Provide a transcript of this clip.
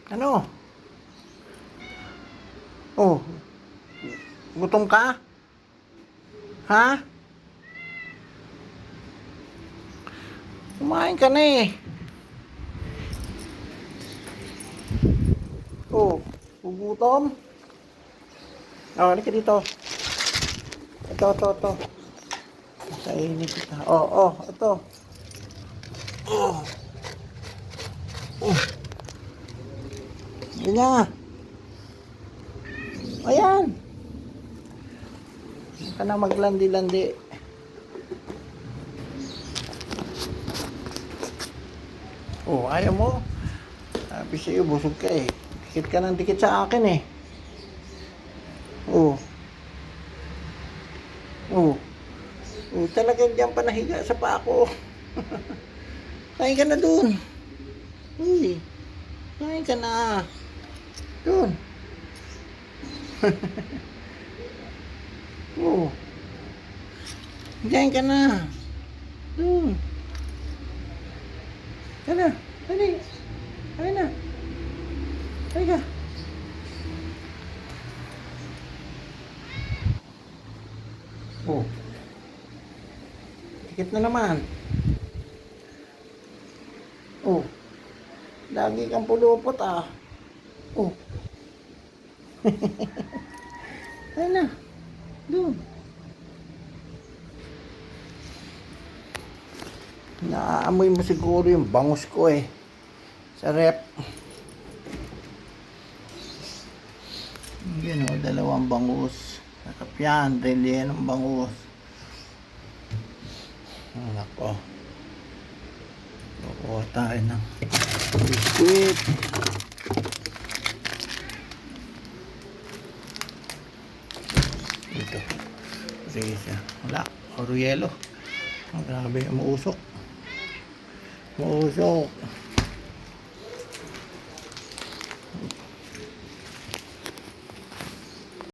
Ano? Oh, gutom ka? Ha? Kumain ka na eh. Oh, gugutom? Oh, halika dito. Ito. Kainin kita. Ito. Oh, ganyan. Ayan. Huwag ka na maglandi-landi. Oh, ayaw mo? Sabi sa'yo, busog ka eh. Dikit ka ng dikit sa akin eh. Oh. Oh. Oh, talagang diyan pa nahiga sa paa ko. Kain ka na dun. Uy. Kain ka na. Dun. Oh. Kain ka na. Dun. Kain na. Dali. Kain na. Kain ka. Oh. Dikit na naman. Oh. Lagi kang pulupot ah. Oh. Kain na. Doon. Naaamoy mo siguro yung bangus ko eh. Sa rep. Yun o, dalawang bangus. Sarap yan. Relye ng bangus. Nako. Kukuha tayo ng biskuit. Ito. Sige siya. Wala. Oro yelo. Grabe. Umuusok. Umuusok.